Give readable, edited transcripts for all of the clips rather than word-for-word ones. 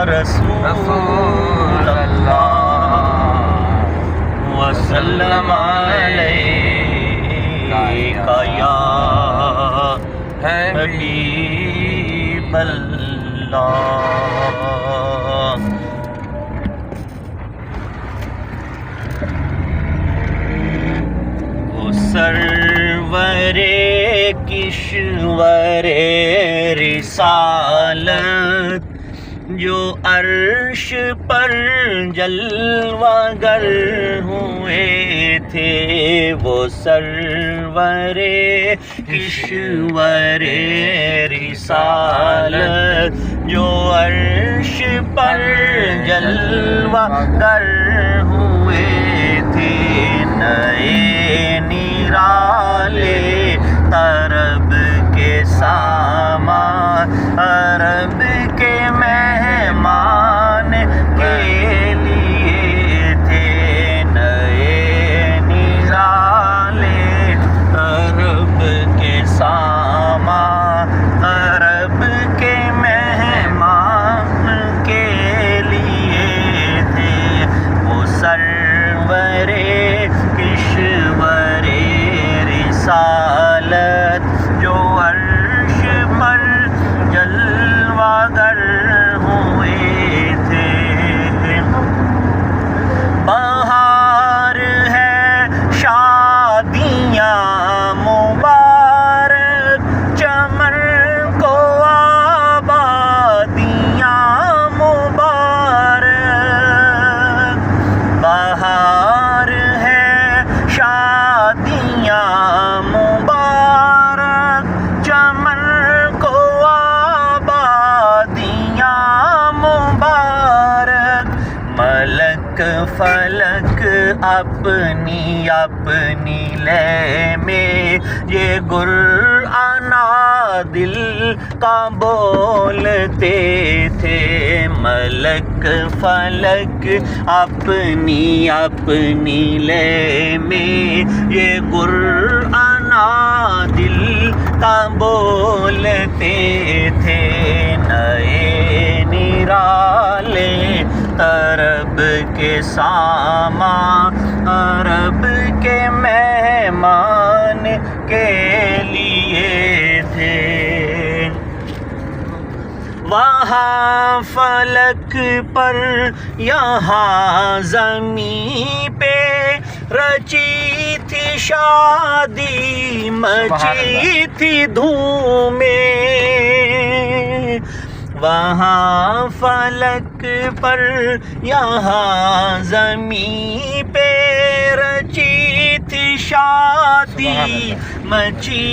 رسول اللہ وسلم علیکہ یا حبیب اللہ۔ وہ سرور کشور رسالت جو عرش پر جلوہ گر ہوئے تھے، وہ سرور کشور رسالت جو عرش پر جلوہ گر ہوئے تھے، نئے نرالے طرب کے سامان، عرب کے مہمان کے لیے تھے، نئے نرالے عرب کے سامان، عرب کے مہمان کے لیے تھے، وہ سرور کشور رسالت جو عرش پر جلوہ گر ہوئے تھے۔ بہار ہے شادیاں مبارک، چمن کو آبادیاں مبارک، بہار ہے شادیاں مبارک، چمن کو آبادیاں مبارک، ملک فلک اپنی اپنی لے میں یہ گر دل کا بولتے تھے، ملک فلک اپنی اپنی لے میں یہ گر دل کا بولتے تھے، نئے نرالے طرب کے سامان، عرب کے مہمان کے لیے تھے۔ وہاں فلک پر یہاں زمین پہ رچی تھی شادی، مچی تھی دھومیں، وہاں فلک پر یہاں زمین پہ رچی تھی شادی، مچی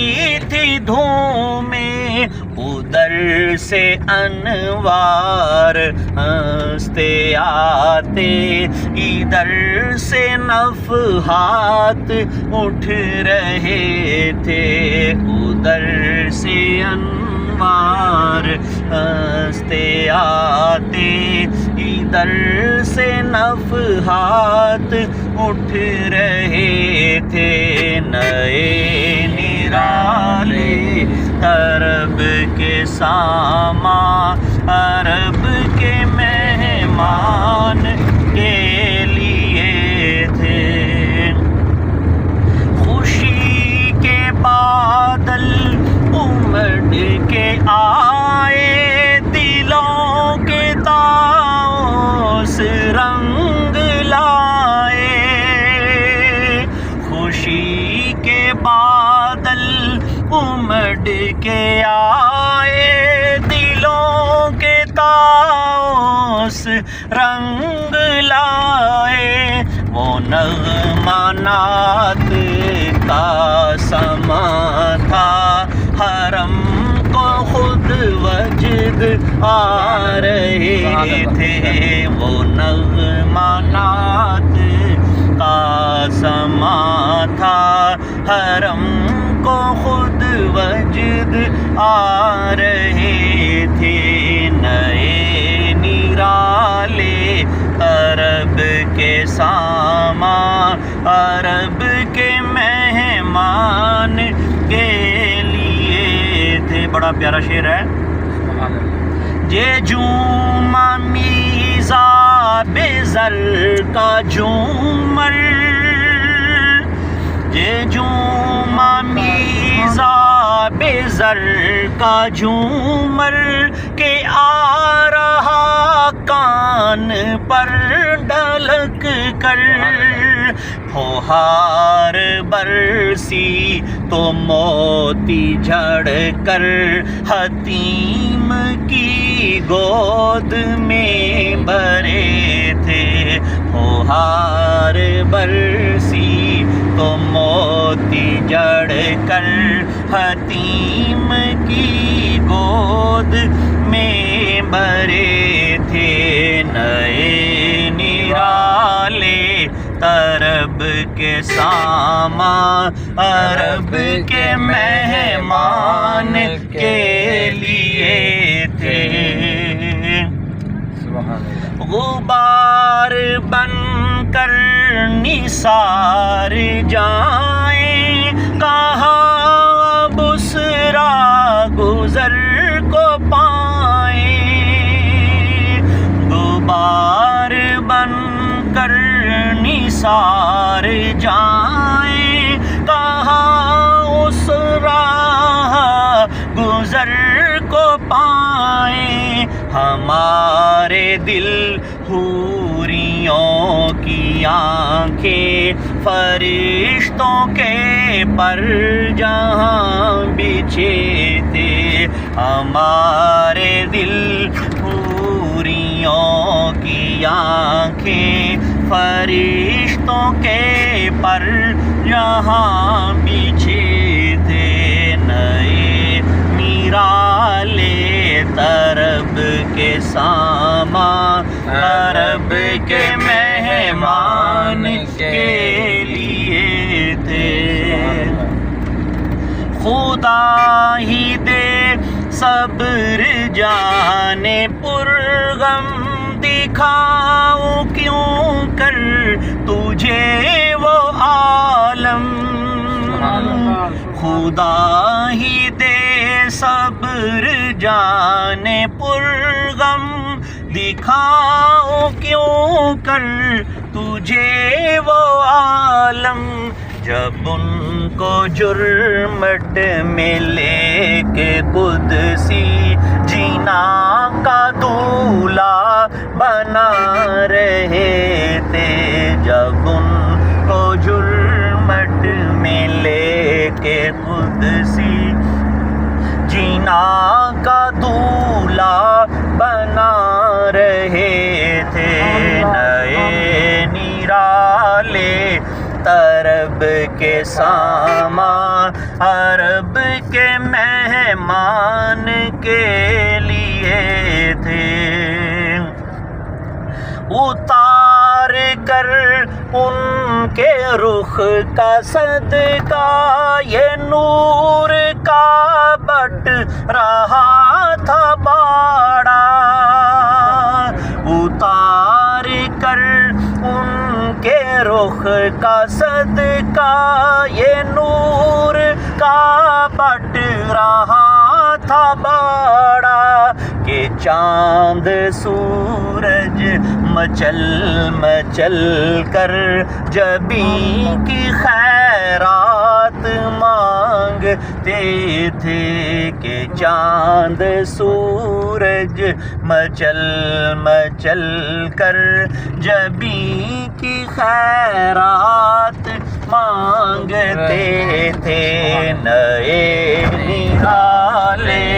تھی دھومیں، ادھر سے انوار ہنستے آتے، ادھر سے نفحات اٹھ رہے تھے، ادھر سے انوار ہنستے آتے، ادھر سے نفحات اٹھ رہے تھے، نئے نرالے عرب کے سامان، عرب کے مہمان کے لیے تھے۔ خوشی کے بادل امڑ کے آئے، دلوں کے طاؤس رنگ لائے، خوشی کے بادل امڑ کے آئے، دلوں کے طاؤس رنگ لائے، وہ نغمہ نات کا سما تھا، حرم کو خود وجد آ رہے تھے، وہ نغمہ نات کا سما تھا، حرم کو خود وجد آ رہے تھے، نئے نرالے عرب کے سامان، عرب کے مہمان کے لیے تھے۔ بڑا پیارا شعر ہے۔ یہ جوما میزا بے زر کا جومر، یہ جوما میزا بے زر کا جومر کہ آ رہا کان پر ڈھلک کر، پھوہار برسی تو موتی جھڑ کر حتیم کی گود میں بھرے تھے، پھوہار برسی تو موتی جھڑ کر حتیم کی گود میں بھرے تھے، نئے نرالے طرب کے سامان عرب کے مہمان کے لیے تھے، غبار بن کر نثار جائیں، کہاں بسرا گزر کو پائیں، غبار بن کر نثار جائیں، کہاں اس راہ گزر کو پائیں، ہمارے دل حوریوں کی آنکھیں فرشتوں کے پر جہاں بچھے تھے، ہمارے دل حوریوں کی آنکھیں فرشتوں کے پر جہاں بچھے تھے، نئے نرالے طرب کے سامان عرب کے مہمان کے لیے تھے، خدا ہی دے صبر جانے پرغم، دکھاؤں کیوں کر تجھے وہ عالم، خدا ہی دے صبر جانے پرغم، دکھاؤں کیوں کر تجھے وہ عالم، جب ان کو جرمٹ میں لے کے قدسی جینا کا دولہا بنا رہے تھے، جب ان کو جرمٹ میں لے کے قدسی جینا کا دولہا بنا رہے تھے، نئے نرالے طرب کے سامان عرب کے مہمان کے لیے تھے، اتار کر ان کے رخ کا صدقہ یہ نور کا بٹ رہا تھا باڑا، اتار کر ان کے رخ کا صدقہ یہ نور کا بٹ رہا تھا باڑا، کہ چاند سورج مچل مچل کر جبیں کی خیرات مانگتے تھے، کہ چاند سورج مچل مچل کر جبیں کی خیرات مانگتے تھے، نئے نرالے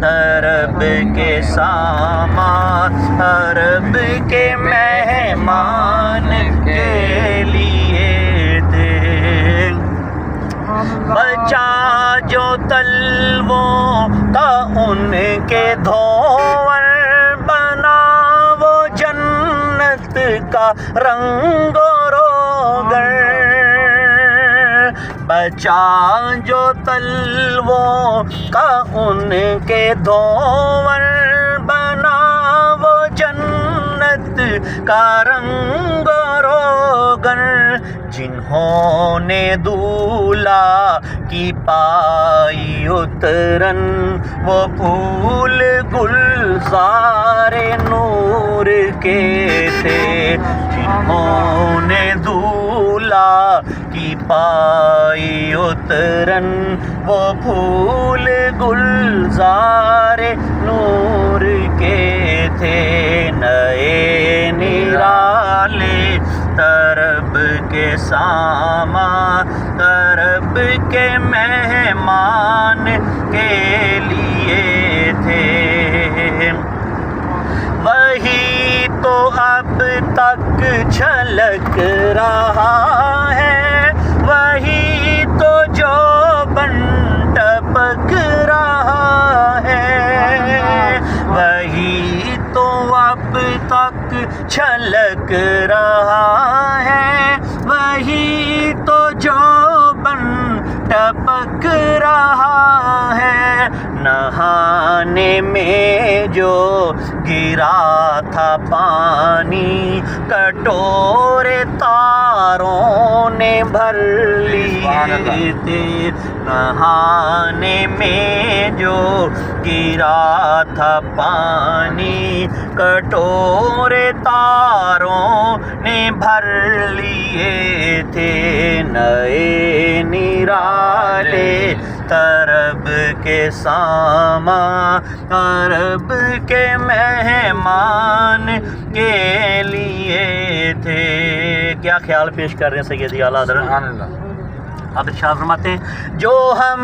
طرب کے سامان عرب کے مہمان کے لیے تھے، بچا جو تلووں کا ان کے دھوور بنا وہ جنت کا رنگ و روغن، بچا جو تلووں کا ان کے دھوور بنا وہ جنت کا رنگ و روغن، جنہوں نے دولہا کی پائی اترن وہ پھول گل گلزار نور کے تھے، جنہوں نے دھولا کی پائی اترن، وہ پھول گلزار نور کے تھے، نئے نرالے طرب کے ساما، طرب کے مہمان کے لیے تھے، وہی تو اب تک چھلک رہا ہے، وہی تو جو بن ٹپک رہا ہے، وہی تو اب تک چھلک رہا ہے، وہی تو جو بن ٹپک رہا ہے، نہانے میں جو گرا تھا پانی، کٹورے تاروں نے بھر لیے تھے، نہانے میں جو گرا تھا پانی، کٹورے تاروں نے بھر لیے تھے، نئے نرالے طرب کے ساما، عرب کے مہمان کے لیے تھے۔ کیا خیال پیش کر رہے ہیں سیدی اعلیٰ حضرت؟ اب ارشاد فرماتے ہیں، جو ہم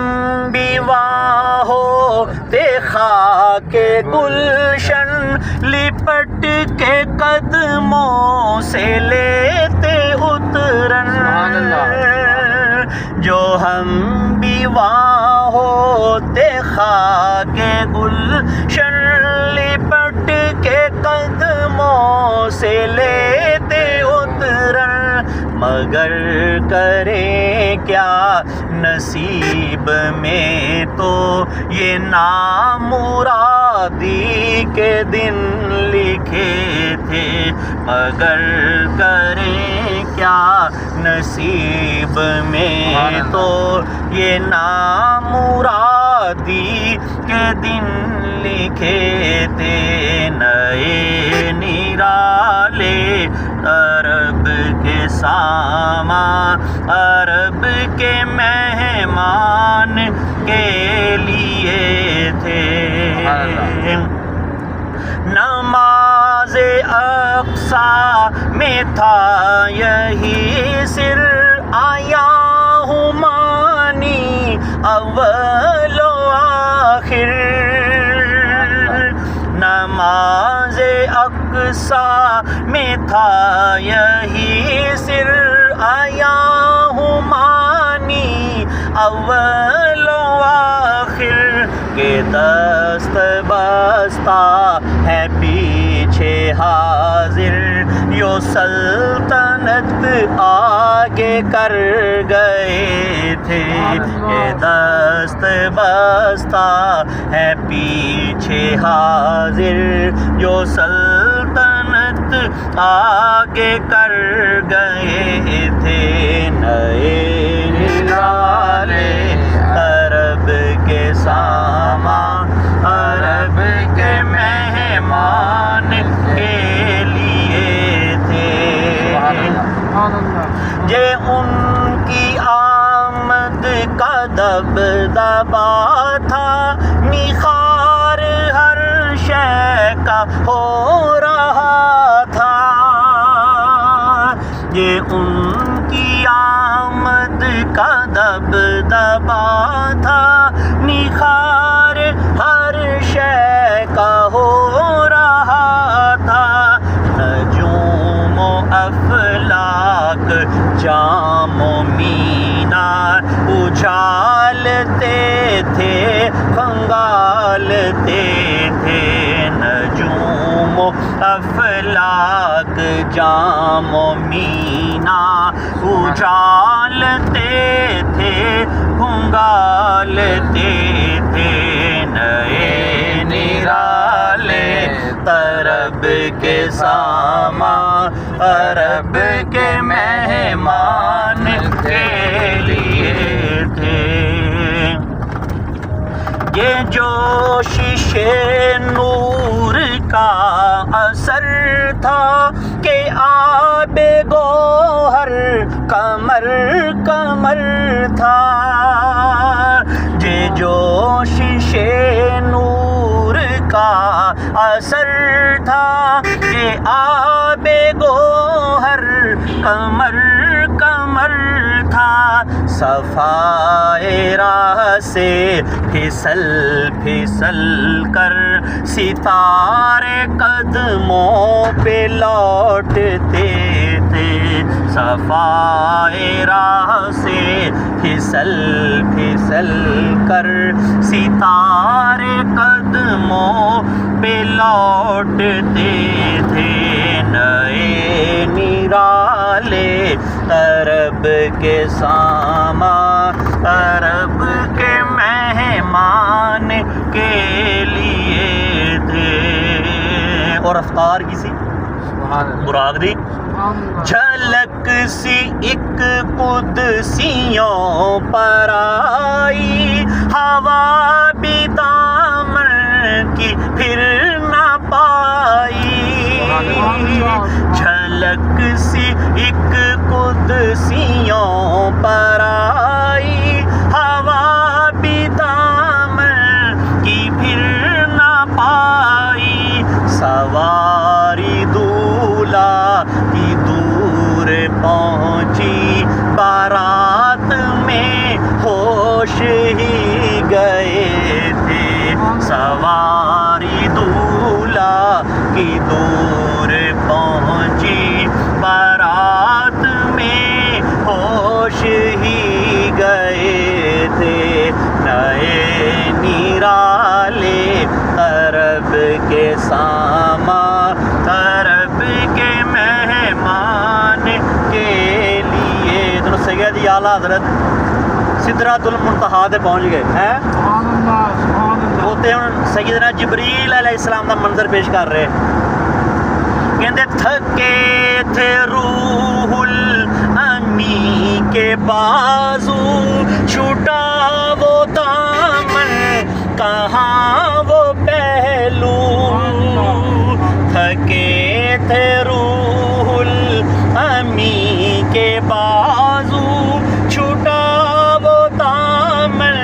بھی وہاں ہوتے خاک گلشن، لپٹ کے قدموں سے لیتے اترن، جو ہم بھی وہاں ہوتے خاک گلشن، لپٹ کے قدموں سے لیتے اترن، مگر کریں کیا نصیب میں تو یہ نامرادی کے دن لکھے تھے، مگر کریں کیا نصیب میں تو یہ نامرادی کے دن لکھے تھے، نئے نرالے عرب کے ساما، عرب کے مہمان کے لیے تھے، نماز اقصیٰ میں تھا یہی سر، آیا ہوں مانی اول و آخر، نماز اقصیٰ میں تھا یہی سر، آیا ہوں مانی اول و آخر، کہ دست بستہ ہے پیچھے حاضر، یوں سلطنت آگے کر گئے تھے، کہ دست بستہ ہے پیچھے حاضر، یوں سلطنت آگے کر گئے تھے، نئے نرالے عرب کے ساما، عرب کے مہمان کے لیے تھے، یہ ان کی آمد کا دبدبا تھا، نخار ہر شے کا ہو رہا تھا، یہ ان کی آمد کا دبدبا تھا، نخار ہر شے کا ہو رہا تھا، نجوم و افلاک جام و مینار اجالتے تھے، کھنگالتے تھے، نجوم و افلاک جام و مینا اجالتے تھے، کھنگالتے تھے، نئے نرالے طرب کے ساما، عرب کے مہمان کے لیے تھے، یہ جوشش نور تھا کہ آب گوہر کمر کمر تھا، یہ جوشش نور کا اثر تھا، یہ آب گوہر کمر کمر تھا، صفائے راہ سے پھسل پھسل کر ستارے قدموں پہ لوٹتے تھے، صفائے راہ سے پھسل پھسل کر ستارے قدموں پہ لوٹتے تھے، نئے نرالے عرب کے سامان، عرب کے مہمان کے لیے تھے۔ اور افطار کی سی براق دی جھلک سی ایک قدسیوں پر آئی، ہوا بھی دامن کی پھر نہ پائی، جھلک سی ایک قدسیوں پر آئی، ہوا بھی دامن کی پھر نہ پائی، سواری دولہا کی دور پہنچی، بارات میں ہوش ہی گئے تھے، سواری دولہا کی دور پہنچی، بارات میں ہوش ہی گئے تھے، نئے نرالے عرب کے سامان، عرب کے مہمان کے لیے۔ تو سید اعلیٰ حضرت سدرۃ المنتہا تے پہنچ گئے ہیں، ہوتے ہوں سیدنا جبریل علیہ السلام کا منظر پیش کر رہے، کہندے تھکے تھے روح الامی کے بازو، چھوٹا وہ دامن کہاں وہ پہلو، تھکے تھے روح الامی کے بازو، چھوٹا وہ دامن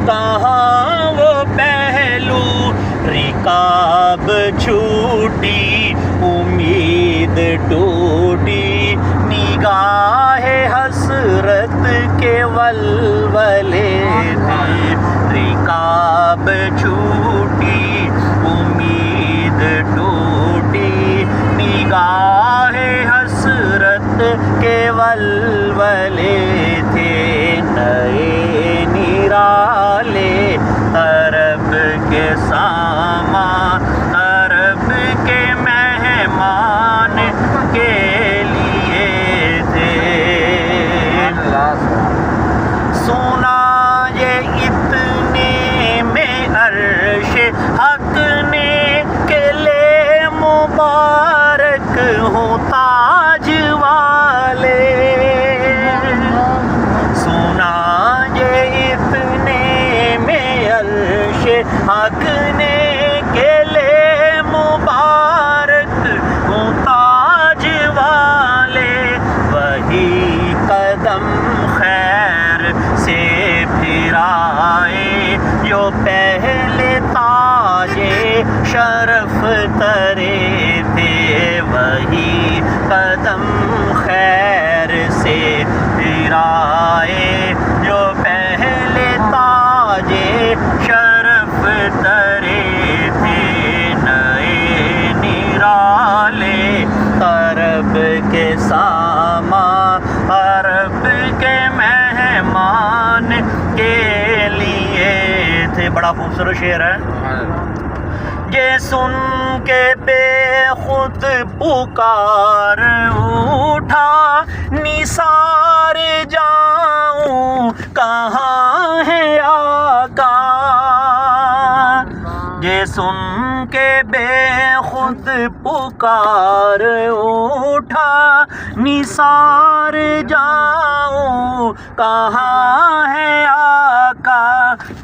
کہاں وہ پہلو، رکاب چھوٹی امید ٹوٹی، نگاہ حسرت کے ولولے تھے، رکاب چھوٹی امید ٹوٹی، نگاہ حسرت کے ولولے تھے، نئے نرالے عرب کے سامان، عرب کے مہمان کے لیے تھے، سنا یہ اتنے میں عرش حق نے کہ لے مبارک ہوں تاج والے، سنا یہ اتنے میں عرش حق نے کہ لے مبارک ہوں تاج والے، وہی قدم خیر سے پھر آئے جو پہلے تاج شرف ترے تھے، وہی قدم خیر سے پھر آئے جو پہلے تاج شرف ترے تھے، نئے نرالے عرب کے سامان، عرب کے مہمان کے لیے تھے۔ بڑا خوبصورت شعر ہے، یہ سن کے بے خود پکار اٹھا، نثار جاؤں کہاں ہے آقا، یہ سن کے بے خود پکار اٹھا، نثار جاؤں کہاں ہے آقا،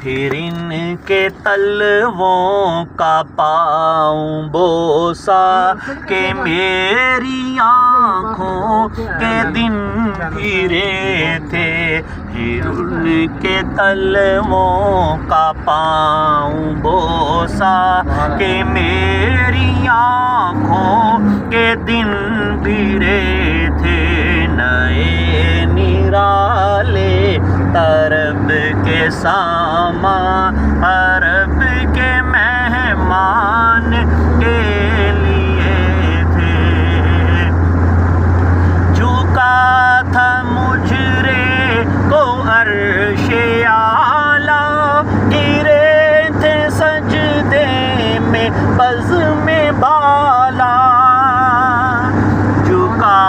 پھر ان کے تلووں کا پاؤں بوسا کہ میری آنکھوں کے دن پھرے تھے، پھر ان کے تلووں کا پاؤں بوسا کہ میری آنکھوں کے دن پھرے تھے، نئے نرالے طرب کے ساما عرب کے مہمان کے لیے تھے، جھکا تھا مجرے کو عرش اعلیٰ، گرے تھے سجدے میں بزم بالا، جھکا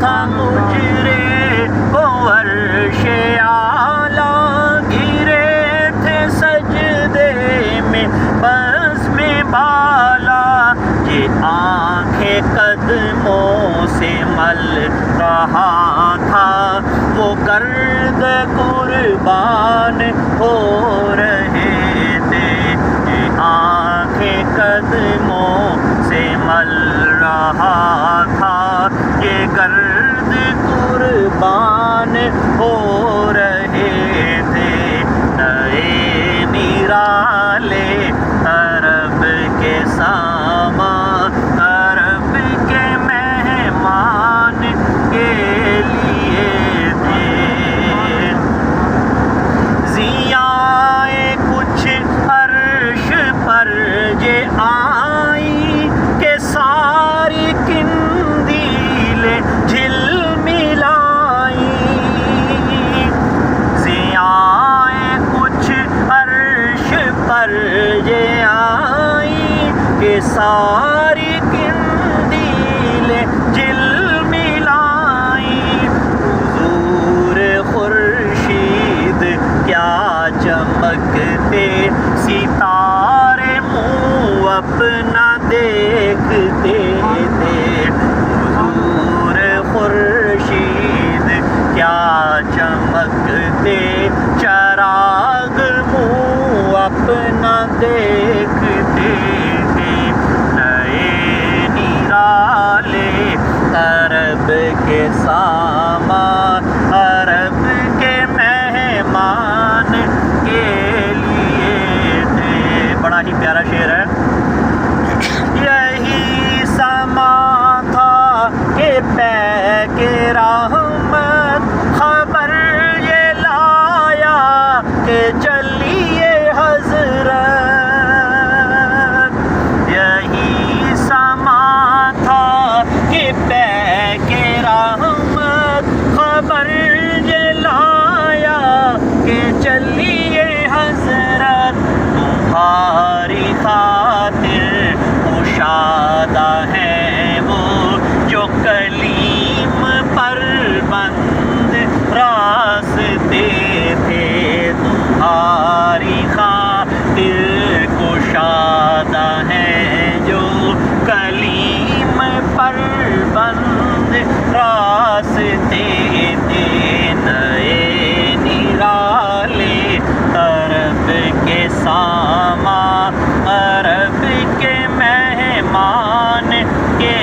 تھا مجرے کو عرش اعلیٰ، گرے تھے سجدے میں بزم بالا، یہ آنکھیں قدموں سے مل رہا تھا، وہ گرد قربان ہو رہے تھے، یہ آنکھیں قدموں سے مل رہا تھا، یہ گرد قربان ہو رہے تھے، نئے نرالے عرب کے ساما عرب کے مہمان کے لیے تھے، ضیائے کچھ عرش پر یہ آئی کہ ساری قندیلیں جھلملائی، ضیائے کچھ عرش پر یہ آئی کہ ساری قندیلیں جھلملائی، حضور خورشید کیا چمکتے، ستارے منہ اپنا دیکھتے تھے، حضور خورشید کیا چمکتے، چراغ منہ اپنا دیکھتے تھے، نئے نرالے عرب کے ساما عرب کے مہمان کے لیے تھے۔ بڑا ہی پیارا شعر ہے۔ یہی سما تھا کہ پے کے رحمت خبر یہ لایا کہ چلیے حضرت، یہی سما تھا کہ پے کے رحمت خبر یہ لایا کہ چلیے حضرت، تمہاری خاطر کشادہ ہے وہ جو کلیم پر بند راستے تھے، تمہاری خاطر کشادہ ہے جو کلیم پر بند راستے تھے، نئے نرالے عرب کے ساما عرب کے مہمان کے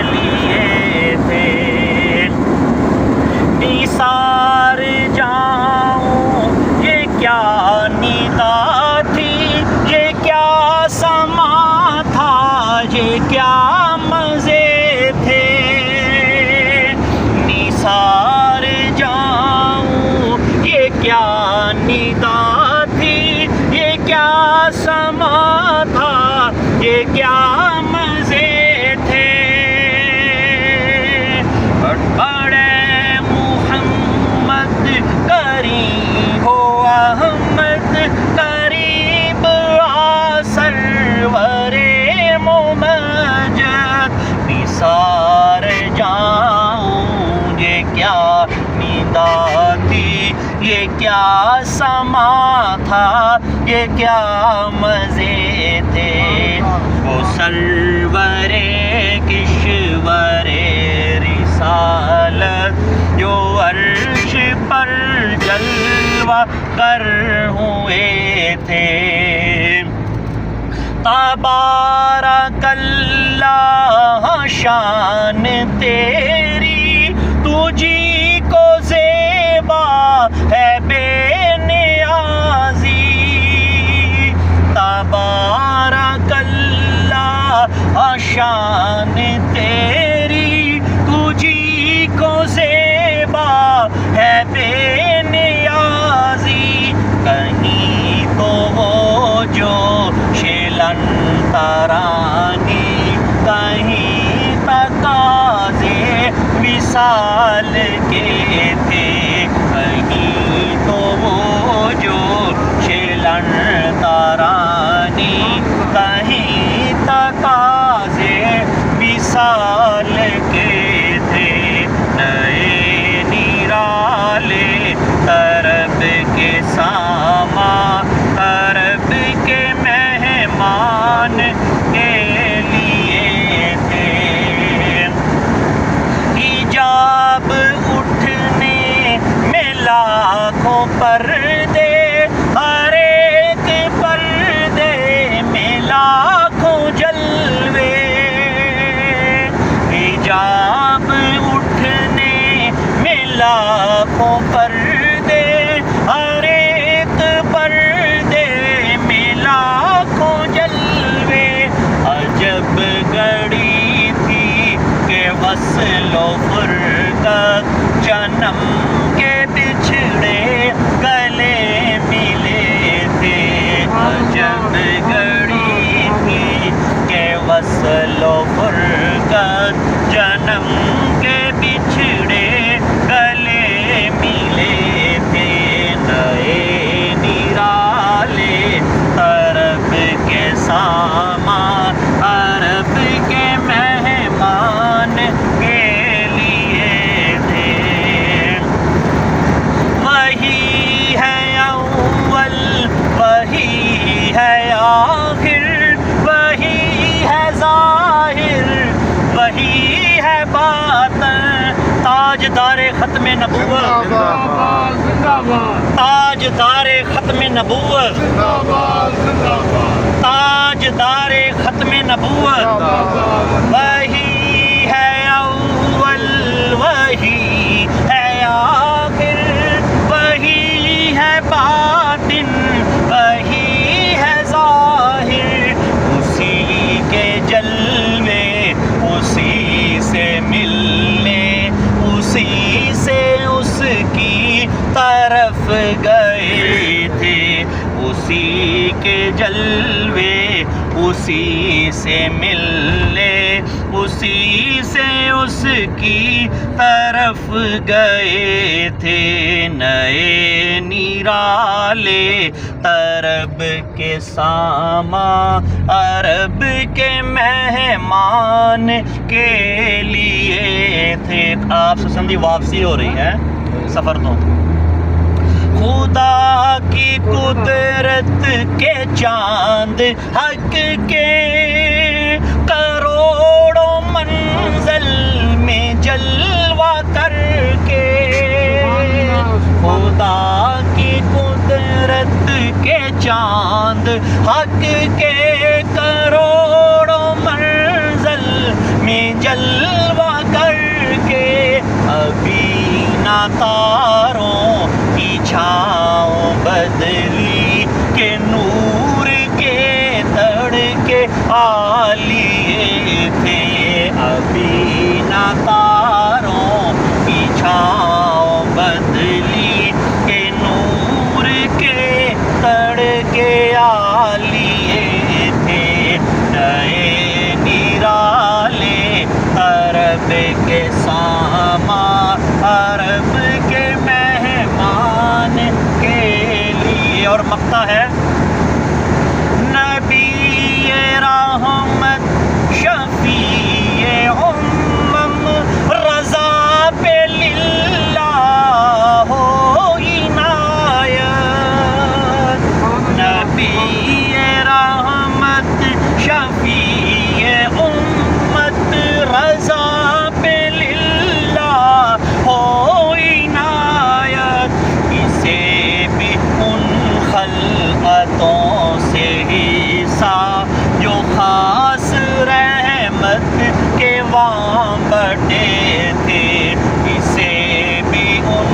لیے تھے، نثار جاؤں یہ کیا ندا تھی، یہ کیا سما تھا، یہ کیا مزے تھے، نثار جاؤں یہ کیا ندا تھی، یہ کیا سما تھا، یہ کیا مزے تھے، بڑے محمد قریب ہو احمد قریب آ سرور ممجد، نثار جاؤں یہ کیا ندا تھی، یہ کیا سما تھا، یہ کیا مزے تھے، وہ سرور کشور رسالت جو عرش پر جل جلوہ گر ہوئے تھے. تبارک اللہ شان تیری تجھی کو زیبا ہے بے نیازی. تبارک اللہ شان تیری تجھی کو زیبا ہے بے نیازی. کہیں تو وہ جو شیلن ترانی کہیں تقاضے وصال کے تھے. کہیں تو وہ جو شیلن ترانی کہیں تقاضے وصال کے تھے. نئے نرالے طرب کے ساما طرب کے مہمان کے لیے تھے. حجاب اٹھنے میں لاکھوں پردے ہر ایک پردے میں لاکھوں جلوے. حجاب اٹھنے میں لاکھوں پردے ہر ایک پردے میں لاکھوں جلوے. عجب گھڑی تھی کہ وصل و فرقت جنم کے بچھڑے گلے ملے تھے. عجب گھڑی تھی کہ وصل و فرقت جنم کے بچھڑے گلے ملے تھے. نئے نرالے عرب کے سامان عرب کے مہمان کے لیے تھے. وہی ہے اول وہی ہے آخر وہی ہے ظاہر وہی ہے باطن. تاجدار ختم نبوت تاجدار ختم نبوت تاجدار ختم نبوت. وہی ہے اول وہی ہے آخر وہی ہے باطن وہی ہے ظاہر. اسی کے جلوے اسی سے ملنے اسی سے اس کی طرف گئے تھے. اسی کے جلوے اسی سے ملنے اسی سے اس کی طرف گئے تھے. نئے نرالے طرب کے ساما عرب کے مہمان کے لیے تھے. آپ سے سندھی واپسی ہو رہی ہے سفر تو. خدا کی قدرت کے چاند حق کے کروڑوں منزل میں جلوہ کر کے. خدا کی قدرت کے چاند حق کے کروڑوں منزل میں جلوہ کر کے. ابھی نہ تاروں کی چھاؤں بدلی کہ نور کے تڑکے آلیے تھے. ابھی نہ تاروں کی چھاؤں بدلی کہ نور کے تڑکے آلیے تھے. نئے نرالے عرب کے ساما عرب کے مہمان کے لیے. اور مقطع ہے نبی رحمت شفیع امم رضا پہ للہ ہو عنایت. نبی رحمت شفیع امت رضا پہ للہ ہو عنایت. اسے رحمت کے وہاں بٹے تھے، اسے بھی ان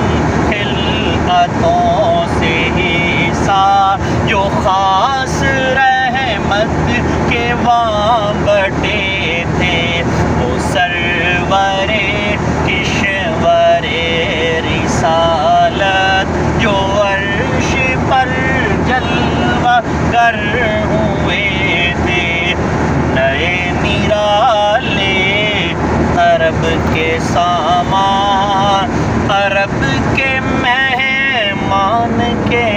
خلعتوں سے ہی سا جو خاص رحمت کے وہاں بٹے تھے، وہ سرور کشور رسالت جو عرش پر جلوہ گر ہوئے تھے، نئے نرالے عرب کے سامان، عرب کے مہمان کے